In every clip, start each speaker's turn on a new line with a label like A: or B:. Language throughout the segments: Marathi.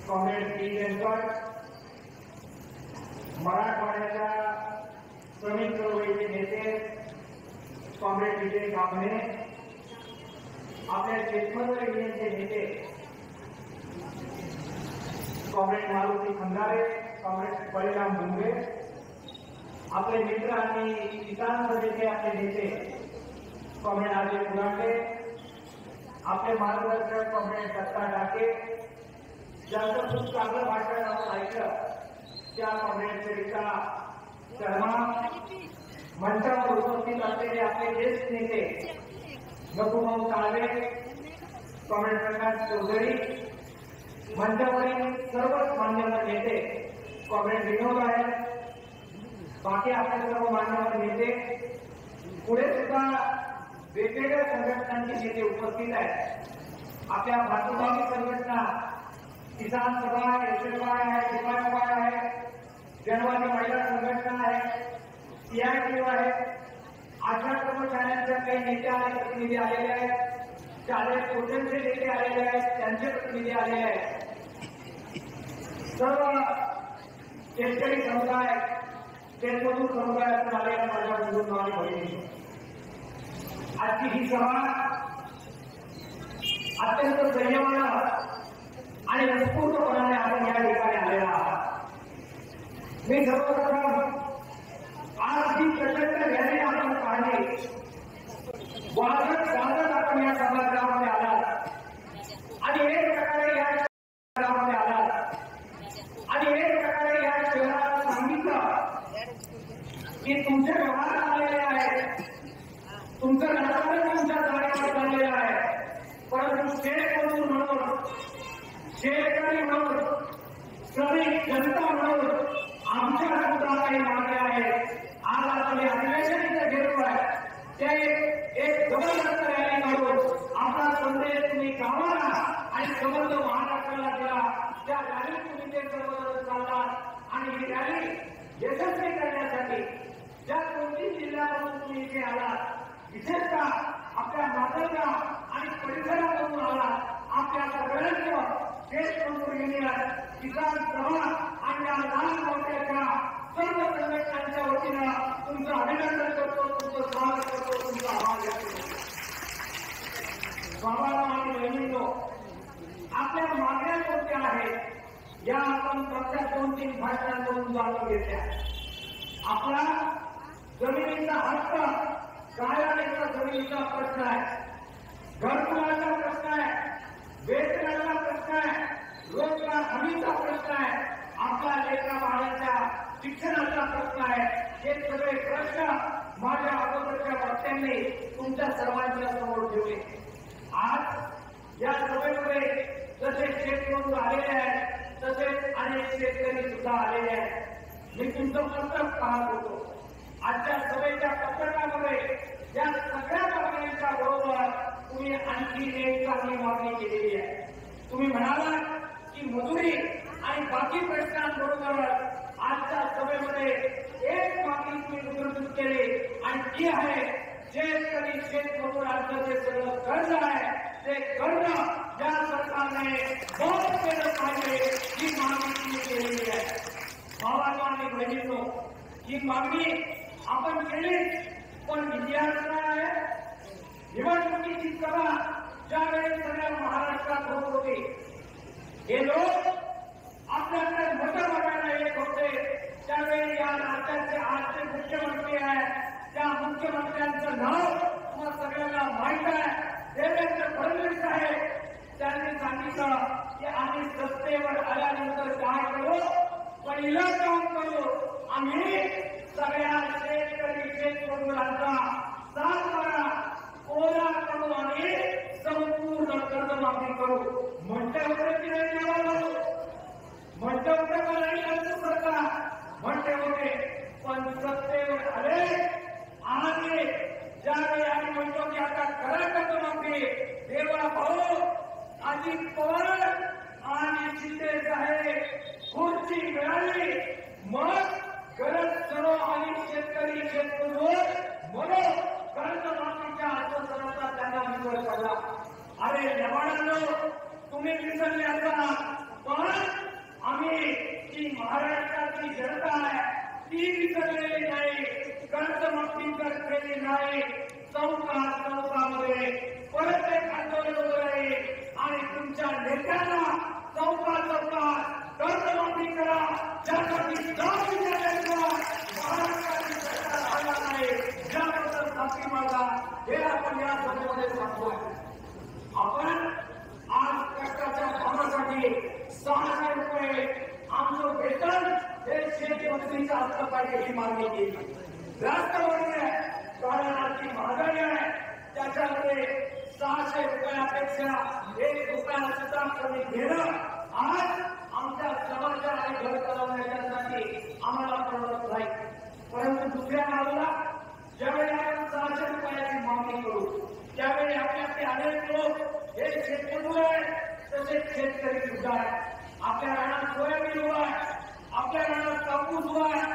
A: कॉम्रेड टी वेंकट, मराठवाड्याच्या श्रमिक चळवळीचे नेते कॉम्रेड विजय कापणे, आपल्या शेतमजूर युनियनचे नेते कॉम्रेड मारुती खंदारे, कॉम्रेड बळीराम मुंगे, आपले मित्र आणि किसान सभेचे आपले नेते कॉम्रेड अजय मुलांडे, आपले मार्गदर्शक कॉम्रेड दत्ता डाके, ज्यांचं खूप चांगलं भाषण आपण ऐकलं त्या कॉम्रेड सरिता शर्मा, मंचावर उपस्थित असलेले आपले ज्येष्ठ नेते नकुभाऊ काळे, कॉम्रेड प्रकाश चौधरी, मंचावरील सर्वच मान्यवर नेते कॉम्रेड विनोद आहेत, बाकी आपले सर्व मान्यवर नेते, पुढे सुद्धा वेगवेगळ्या संघटनांचे नेते उपस्थित आहेत. आपल्या भातृभावी संघटना किसान सभा आहे, एसएफआय आहे, डिपायफाय आहे, जनवादी महिला संघटना आहे, सीआयटीयू आहे, आशा कर्मचाऱ्यांच्या काही नेते आणि प्रतिनिधी आलेले आहेत, शालेय पोषणचे नेते आलेले आहेत, त्यांचे प्रतिनिधी आलेले आहेत. सर्व शेतकरी समुदाय, शेतमजूर समुदायातून आलेल्या माझ्या बंधूंनो आणि बहिणींनो, आजची ही सभा अत्यंत संयमानं आणि उत्स्फूर्तपणाने आपण या ठिकाणी आलेला आहात. मी सर्वप्रथम आज ही प्रचंड रॅली आपण काढली, वाजत गाजत आपण या सभागृहामध्ये आलात आणि एक प्रकारे या शहरामध्ये आलात आणि एक प्रकारे या शहराला सांगितलं की तुमचे व्यवहार झालेले आहेत, तुमचं राजकारण तुमच्या जागेवर चाललेलं आहे, परंतु शेतमजूर म्हणून, शेतकरी म्हणून, श्रमिक जनता म्हणून आमच्या सुद्धा काही मागण्या आहेत. आज आपण हे अधिवेशन इथं घेतोय ते एक जबरदस्त रॅली काढून आपला संदेश तुम्ही गावाला आणि समर्थ महाराष्ट्राला दिला. त्या रॅलीत तुम्ही ते सर्वजण चाललात आणि ही रॅली यशस्वी करण्यासाठी ज्या 2-3 जिल्ह्यातून तुम्ही इथे आलात, विशेषतः आपल्या मातंगा आणि परिसरातून आलात, आपल्या सगळ्यांचं शेतमजूर युनियन, किसान सभा आणि या लहान मोठ्याच्या सर्व संघटनांच्या वतीनं तुमचं अभिनंदन करतो, तुमचं स्वागत करतो, तुमचा आभार व्यक्त करतो. बाबांनो आणि बहिणींनो, आपल्या मागण्या कोणत्या आहेत या आपण फक्त 2-3 भाषणांमधून जाणून घेतल्या. आपला जमिनीचा हक्क, कायद्याचा जमिनीचा प्रश्न आहे, घरकुलाचा प्रश्न आहे, वेतनाचा प्रश्न आहे, रोजगार हमीचा प्रश्न आहे, आपल्या लेकरा बाळांच्या शिक्षणाचा प्रश्न आहे. हे सगळे प्रश्न माझ्या अगोदरच्या वक्त्यांनी तुमच्या सर्वांच्या समोर ठेवले. आज या सभेमध्ये जसे शेतमजूर आलेले आहेत तसेच अनेक शेतकरी सुद्धा आलेले आहेत. मी तुमचं पत्रक पाहत होतो. आजच्या सभेच्या पत्रकामध्ये या सगळ्या मागण्यांच्या बरोबर तुम्ही आणखी एक चांगली मागणी केलेली आहे. तुम्ही म्हणाला की मजुरी आणि बाकी प्रश्नांबरोबर आजच्या सभेमध्ये एक मागणी तुम्ही दुरुस्त केली आणि ती आहे शेतकरी शेतमजुरांचं जे सगळं कर्ज आहे ते कर्ज या सरकारने माफ केलं पाहिजे, ही मागणी तुम्ही केलेली आहे. भावांनो आणि बहिणींनो, ही मागणी आपण केली, पण इतिहास काय आहे? निवडणुकीची सभा ज्यावेळी सगळ्या महाराष्ट्रात होत होती, हे लोक आपल्याकडे मतं मागायला येत होते, त्यावेळी या राज्याचे आजचे मुख्यमंत्री आहेत, त्या मुख्यमंत्र्यांचं नाव तुम्हाला सगळ्यांना माहीत आहे, देवेंद्र फडणवीस आहे. त्यांनी सांगितलं की आम्ही सत्तेवर आल्यानंतर काय करू, पहिलं काम करू, आम्ही सगळ्या शेतकरी शेतमजुरांचा 7 ओला करू आणि संपूर्ण कर्जमाफी करू. म्हणते होते की नाही देवाला, म्हणते होते का नाही आमचं सरकार, म्हणते होते, पण सत्तेवर आले आणि ज्यावेळी आम्ही म्हणतो की आता करा कर्जमाफी, देवा भाऊ अजित पवार आणि शिंदे साहेब खुर्ची मिळाली, मग गरज सर्व आणि शेतकरी शेतमजूर म्हणून कर्जमाफीच्या आश्वासनाचा त्यांना विसर पडला. अरे जवानांनो, तुम्ही विसरले असताना पण आम्ही जी महाराष्ट्राची जनता आहे ती विसरलेली नाही, कर्जमाफी केली नाही. चौकामध्ये परत एक आंदोलन उभं राहील आणि तुमच्या नेत्यांना चौकात कर्जमाफी करा, ज्यासाठी महाराष्ट्राची सरकार आला नाही ज्याबद्दल माफी मागा, हे आपण या सभेमध्ये सांगतोय. आपण आज कष्टाच्या कामासाठी 600 रुपये आमचं वेतन हे शेतमजुरीचं असलं पाहिजे ही मागणी केली. राष्ट्रवादी आहे, कारण आजची महागाई आहे, त्याच्यामध्ये 600 रुपयापेक्षा 1 रुपया सुद्धा कमी घेणं आज आमच्या समाजाला आणि घर चालवण्यासाठी आम्हाला परवडत नाही. परंतु दुसऱ्या बाजूला ज्यावेळी आपण 600 रुपयाची मागणी करू त्यावेळी आपल्याकडे अनेक लोक हे शेतमजूर आहेत, तसेच शेतकरी सुद्धा आहेत. आपल्या रानात सोयाबीन उभा आहे, आपल्या रानात कापूस उभा आहे.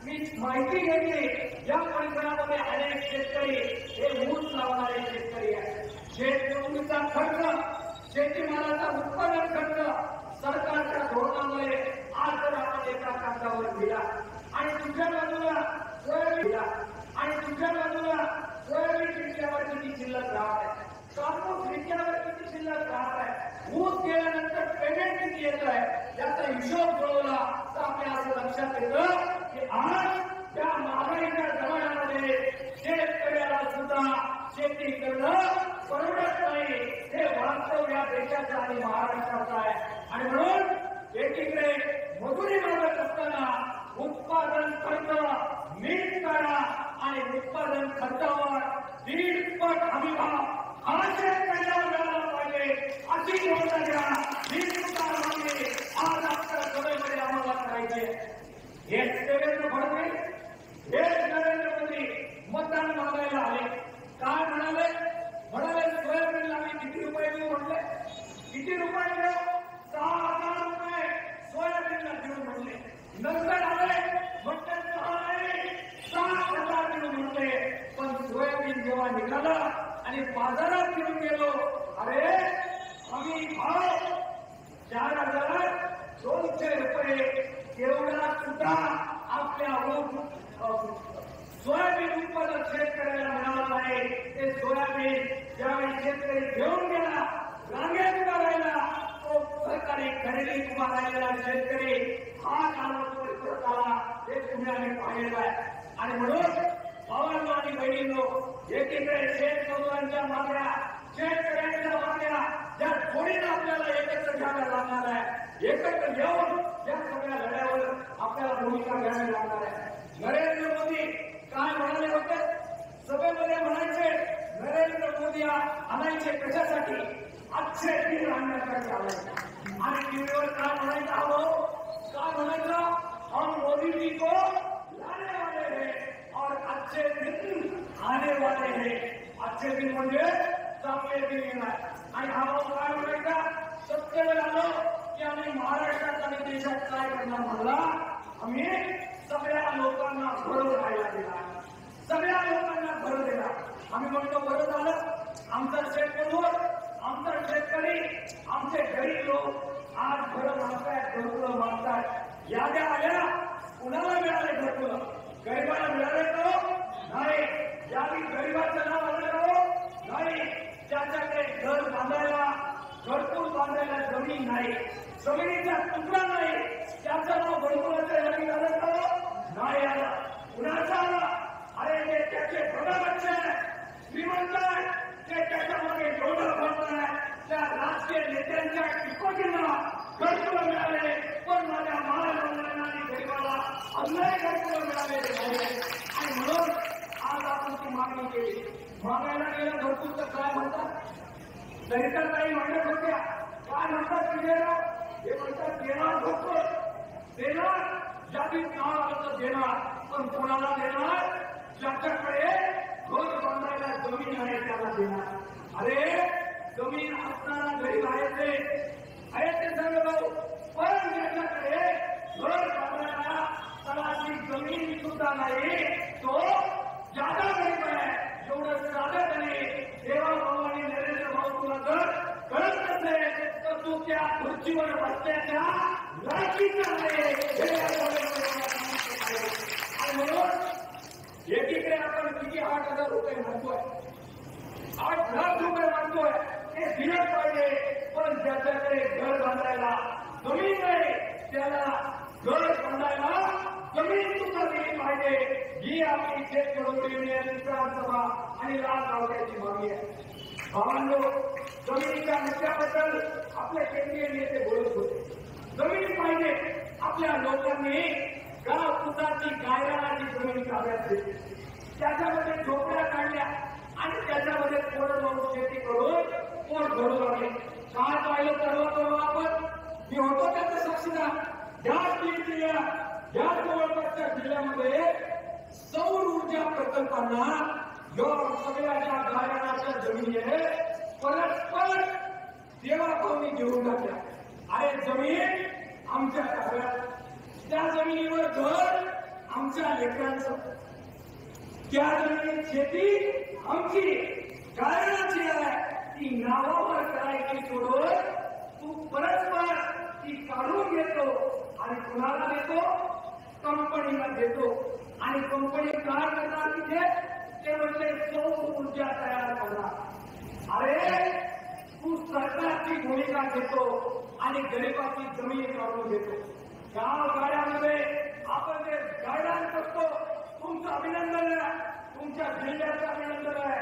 A: मी माहिती घेतली, या परिसरामध्ये अनेक शेतकरी हे ऊस लावणारे शेतकरी आहेत. शेतमजुरीचा खर्च, शेतीमालाचा उत्पादन खर्च सरकारच्या धोरणामुळे आज जर आपण एका कागदावर दिला आणि दुसऱ्या बाजूला सोयाबीन दिला आणि दुसऱ्या बाजूला सोयाबीन विकल्यावर किती शिल्लक राहत आहे, कापूस विकल्यावर किती शिल्लक राहत आहे, ऊस केल्यानंतर पेमेंट किती येत आहे, याचा हिशोब जुळवला तर आपल्या असं लक्षात येतं की आज या महागाईच्या जमान्यामध्ये शेतकऱ्याला सुद्धा शेती करणं परवडत नाही. हे वास्तव या देशाचं आणि महाराष्ट्राचं आहे. आणि म्हणून एकीकडे मजुरी मागत असताना उत्पादन खर्च मीठ करा आणि उत्पादन खर्चावर 1.5 पट हमीभाव हा शेतकऱ्याला मिळाला पाहिजे अशी योजना घ्या. ही सुद्धा मागणी आज आपल्या सभेमध्ये आम्हाला करायची आहे. हेच देवेंद्र फडणवीस, हेच नरेंद्र मोदी मतदान मागायला आले. काय म्हणाले? सोयाबीनला आम्ही किती रुपये देऊ म्हटले. किती रुपये देऊ? 6,000 रुपये सोयाबीनला देऊ म्हटले. नंतर आले म्हटले 7,000 देऊ म्हटले. पण सोयाबीन जेव्हा निघालं आणि बाजारात घेऊन गेलो, अरे आम्ही भाव 4,200 रुपये एवढा सुद्धा आपल्या सोयाबीन उत्पादक शेतकऱ्याला मिळालं नाही. ते सोयाबीन ज्यावेळी शेतकरी घेऊन गेला, रांगेत उभा राहिला, तो सरकारी खरेदीत उभा राहिलेला शेतकरी हा कालावधी परत आला. हे तुम्ही आम्ही पाहिलेलं आहे. आणि म्हणून भावांनो आणि बहिणींनो, एकीकडे शेतमजुरांच्या मागण्या, शेतकऱ्यांच्या मागण्या ज्या थोडीच आपल्याला एकत्र घ्याव्या लागणार आहे, एकत्र येऊन या सगळ्या लढ्यावर आपल्याला भूमिका घ्यावी लागणार आहे. नरेंद्र मोदी काय म्हणाले होते सभेमध्ये? म्हणायचे नरेंद्र मोदी आणायचे कशासाठी? अच्छे दिन आणण्यासाठी आणायचे. आणि टीव्हीवर काय म्हणायचं हवं? काय म्हणायचं? हम मोदी जी को लाने वाले हैं और अच्छे दिन आने वाले हैं. अच्छे दिन म्हणजे चांगले दिन येणार. आणि हा भाऊ काय म्हणायचा? सत्य वेळ आलो की आम्ही महाराष्ट्रात आणि देशात काय करणार म्हणला, आम्ही सगळ्या लोकांना भर राहायला दिला, सगळ्या लोकांना भर दिला. आम्ही म्हणतो बरं झालं, आमचा शेतमजूर, आमचा शेतकरी, आमचे गरीब लोक आज घर मागतायत, घरकुलं मागतायत. याद्या आल्या, कुणाला मिळाले घरकुलं? गरिबाला मिळाले का? नाही. यादी गरिबाचं नाव आलं का? नाही. ज्याच्याकडे घर बांधायला, घरकुल बांधायला जमीन नाही, जमिनीचा तुकडा नाही, त्याचं नाव घरकुलाचं यादी आलं का? नाही आलं. कुणाचं आलं? अरे ते त्याचे प्रधानमंत्री श्रीमंत आहे, ते त्याच्यामध्ये डोळा भरताय. त्या राजकीय नेत्यांच्या टिकोटीला घरकुलं मिळाले, पण माझ्या महाराष्ट्राला आणि गरिबाला अन्याय घरकुलं मिळालेले नाही. आणि म्हणून आज आपण ती मागणी केली. मागायला गेलं घरकुलचं काय म्हणतात? सरिताताई म्हणत होत्या, काय म्हणतात विजयराव? हे म्हणतात देणार घरकुल, देणार यादीत नाव आलं तर देणार, पण कोणाला देणार? ज्याच्याकडे घर बांधायला जमीन आहे त्याला देणार. अरे जमीन असताना गरीब आहे ते सर्व भाऊ, पण ज्याच्याकडे घर बांधायला तलाची जमीन सुद्धा नाही, तो जादा गरीब आहे. एवढं साधं नाही. देवा भाऊ आणि नरेंद्र भाऊ तुला जर कळत नसेल तर तू त्या खुर्चीवर बसण्याच्या लायकीचा आहे आणि म्हणून एकीकडे आपण किती 8,000 रुपये म्हणतोय, 8 लाख रुपये म्हणतोय, ते दिलं पाहिजे. पण ज्याच्याकडे घर बांधायला जमीन नाही त्याला घर बांधायला जमीन सुद्धा दिली पाहिजे. ही आपली शेतकरी युनियन, किसान सभा आणि लाल तालुक्याची मागणी आहे. भावांनो, जमिनीच्या मुद्द्याबद्दल आपले केंद्रीय नेते बोलत होते. जमीन पाहिजे. आपल्या लोकांनी गाव कुटाची गायरानाची जमीन ताब्यात घेतली, त्याच्यामध्ये झोपड्या काढल्या आणि त्याच्यामध्ये थोडं जाऊन शेती करून पोट भरू लागले. काय पाहिलं सर्व आपण, मी होतो त्याचा साक्षीदार. या 3 जिल्ह्या, या जवळपासच्या जिल्ह्यामध्ये सौर ऊर्जा प्रकल्पांना सगळ्याच्या गायरानाच्या जमिनी परस्पर देवाभावनी घेऊन टाकल्या. अरे जमीन आमच्या ताब्यात, त्या जमिनीवर घर आमच्या लेकरांचं, त्या जमिनीत शेती आमची गायरानाची आहे. ती नावावर करायची सोडून तू परस्पर ती काढून घेतो आणि कुणाला देतो? कंपनीला देतो. आणि कंपनी काय करणार तिथे? ते म्हणजे सौर ऊर्जा तयार करणार. अरे तू सरकारची भूमिका घेतो आणि गरिबाची जमीन काढून घेतो. गाव गाड्यामध्ये आपण जे गायरान करतो, तुमचं अभिनंदन आहे, तुमच्या जिल्ह्याचं अभिनंदन आहे.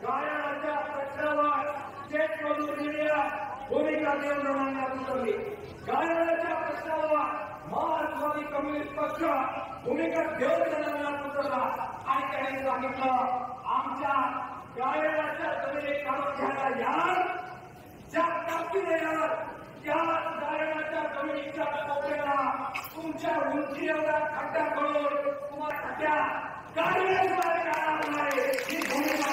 A: गायरानाच्या प्रश्नावर शेतमजुरीने भूमिका देऊन उतरली. गायरानाच्या प्रश्नावर मार्क्सवादी कम्युनिस्ट पक्ष भूमिका देऊन उतरला आणि त्यांनी सांगितलं आमच्या गायरानाच्या जमिनी काढून घ्यायला यार, ज्या ताकदीने यार, त्या गायरानाच्या जमिनीच्या कोपऱ्याला तुमच्या उंची एवढा खड्डा करून तुम्हाला खड्ड्या गायरानाद्वारे नाही ही भूमिका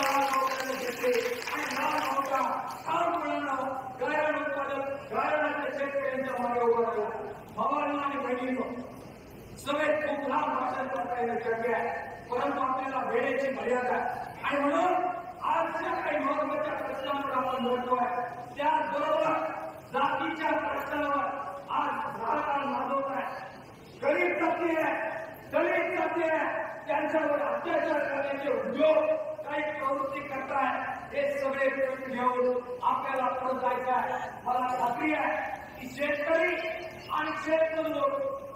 A: घेतली. आणि नाव होता गायरान उत्पादक गायरानाच्या शेतकऱ्यांच्या मागे उभा राहिला. भावांना आणि बहिणींनो, सगळे खूप लांब भाषण करता येणं शक्य आहे, परंतु आपल्याला वेळेची मर्यादा आहे. आणि म्हणून आजच्या काही महत्वाच्या प्रश्नांवर आपण बोलतोय. त्याचबरोबर जातीच्या प्रश्नावर आज राहणार माजवत आहे. गरीब जाती आहे, दलित जाती आहे, त्यांच्यावर अत्याचार करण्याचे उद्योग काही प्रवृत्ती करताय. हे सगळे प्रश्न घेऊन आपल्याला पुढे जायचं आहे. मला खात्री आहे की शेतकरी आणि शेतमजूर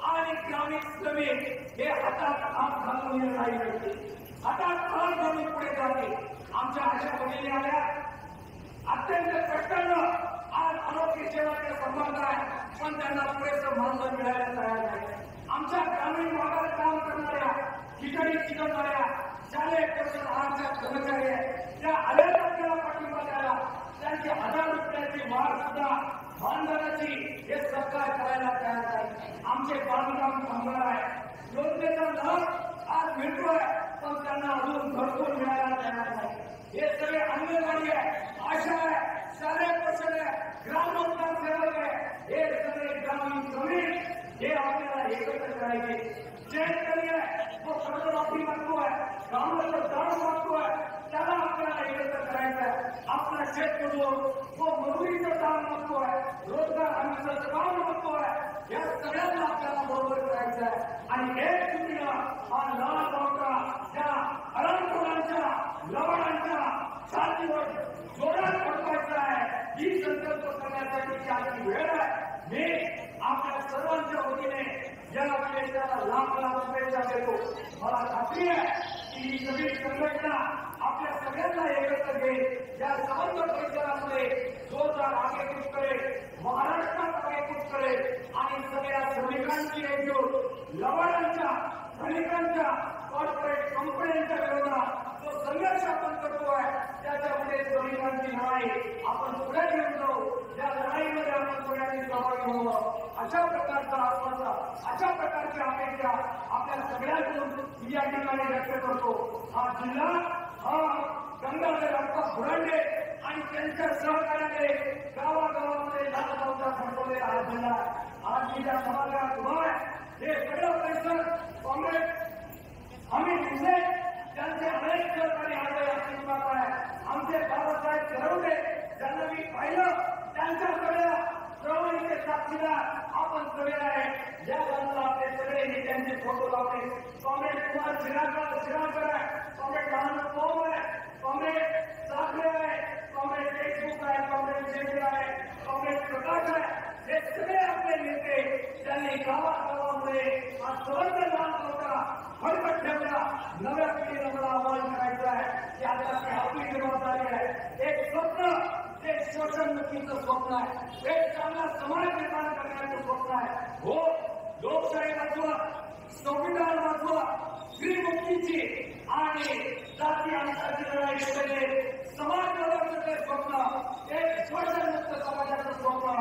A: आणि ग्रामीण जमीन हे हातात हात घालून नाही करते, हातात हात घालून पुढे जाते. आमच्या अशा भगिनी आल्या, अत्यंत कष्टानं आज आरोग्य सेवाचे संबंध आहे, पण त्यांना पुरेसं मानधन मिळायला तयार नाही. आमच्या ग्रामीण भागात काम करणाऱ्या, खिचडी शिकवणाऱ्या शालेय पोषण कर्मचारी आहेत, त्या अनेक आपल्याला पाठिंबा द्यायला, त्यांची 1000 रुपयाची वाढ सुद्धा मानधनाची हे सरकार करायला तयार आहे. आमचे बांधकाम कामगार आहे, योजनेचा लाभ आज मिळतोय, पण त्यांना अजून भरपूर मिळायला तयार नाही. हे सगळे अंगणवाडी आहे, आशा आहे, शालेय पोषण आहे, ग्रामोद्धार सेवक आहे, हे सगळे ग्रामीण जमीन हे आपल्याला एकत्र करायचे. शेतकरी आहे, तो कर्जमाफी मागतोय, कामाचं दान मागतोय, त्याला आपल्याला एकत्र करायचं आहे. आपला शेतमजूर तो मजुरीचं दान मागतोय, रोजगार हमीचं काम मागतोय, या सगळ्यांना आपल्याला बरोबर करायचं आहे. आणि एक सुटीला हा लाल बावटा त्या हरणखोरांच्या, लवाडांच्या छातीवर जोरात पडवायचा आहे. ही संकल्प करण्यासाठी आजची वेळ आहे. मी आपल्या सर्वांच्या वतीने या देशाला लाख लाख रुपयाचा देतो. मला खात्री आहे की ही सगळी संघटना आपल्या सगळ्यांना एकत्र घेईल. या संबंध परिसरामध्ये जोरदार आगेकूच करेल, महाराष्ट्रात आगेकूच करेल आणि सगळ्या श्रमिकांची एकजूट, लवाडांच्या, धनिकांच्या, कॉर्पोरेट कंपन्यांच्या विरोधात जो संघर्ष आपण करतोय त्याच्यामध्ये श्रमिकांची लढाई आपण पुढे घेऊन जाऊ. या लढाईमध्ये आपण सगळ्यांनी सहभागी व्हावं. अशा प्रकारचा आत्मविश्वास, अशा प्रकारच्या अपेक्षा आपल्या सगळ्यांकडून या ठिकाणी व्यक्त करतो. हा जिल्हा हा गंगाधर अप्पा बुरांडे आणि त्यांच्या सहकार्याने गावागावामध्ये लाखोचा फडकवलेला हा जिल्हा. आज मी ज्या सभागृहात उभा आहे हे सगळं परिसर काँग्रेस आम्ही दुसरे त्यांचे अनेक सहकारी आले अस्तित्वात आहे. आमचे बाबासाहेब घरवले ज्यांना मी पाहिलं त्यांच्या सगळ्या प्रवृत्ती साक्षीदार आपण सगळे आहे. या बाजूला आपले सगळे नेत्यांचे फोटो लावले. कॉम्रेड कुमार शिराळकर आहे, कॉम्रेड लहान पवार आहे, कॉम्रेड साखरे आहे, कॉम्रेड देशमुख आहे, कॉम्रेड शेट्टी आहे, कॉम्रेड प्रकाश आहे. हे सगळे आपले नेते त्यांनी गावागावामध्ये हा संबंध लाभ होता फडकत ठेवला. नव्या पिढीला मला आवाहन करायचं आहे की आता आपली जबाबदारी आहे. एक स्वप्न, एक शोषणमुक्तीचं स्वप्न आहे, एक चांगला समाज निर्माण करण्याचं स्वप्न आहे. हो, लोकशाही वाचवा, संविधान वाचवा, स्त्रीमुक्तीची आणि जाती अंतराची लढाई केलेले समाज बदलण्याचे स्वप्न, एक शोषणमुक्त समाजाचं स्वप्न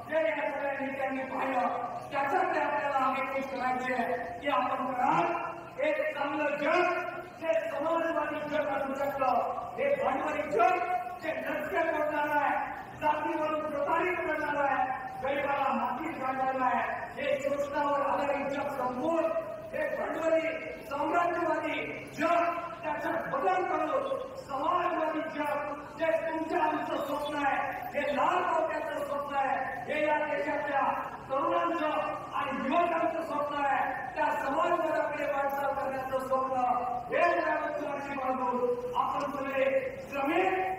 A: जे या सगळ्या नेत्यांनी पाहिलं. त्याच्याकडे आपल्याला आगेकूच करायचे आहे की आपण कराल एक चांगलं जग जे समाजवादी जग असू शकतं. हे भांडवली जग जे नसक्या करणार आहे, जातीवरून प्रतारित करणार आहे, गरिबाला मातीत काढणार आहे. हे शोषणावर आधारित जग संपून हे भांडवली साम्राज्यवादी जग त्याच्यात बदल करून समाजवादी जग जे तुमच्या आमचं स्वप्न आहे, हे लाल डोक्याचं स्वप्न आहे, हे या देशातल्या तरुणांचं आणि युवकांचं स्वप्न आहे. त्या समाजवादाकडे वाटचाल करण्याचं स्वप्न हे बांधून आपण सगळे श्रमिक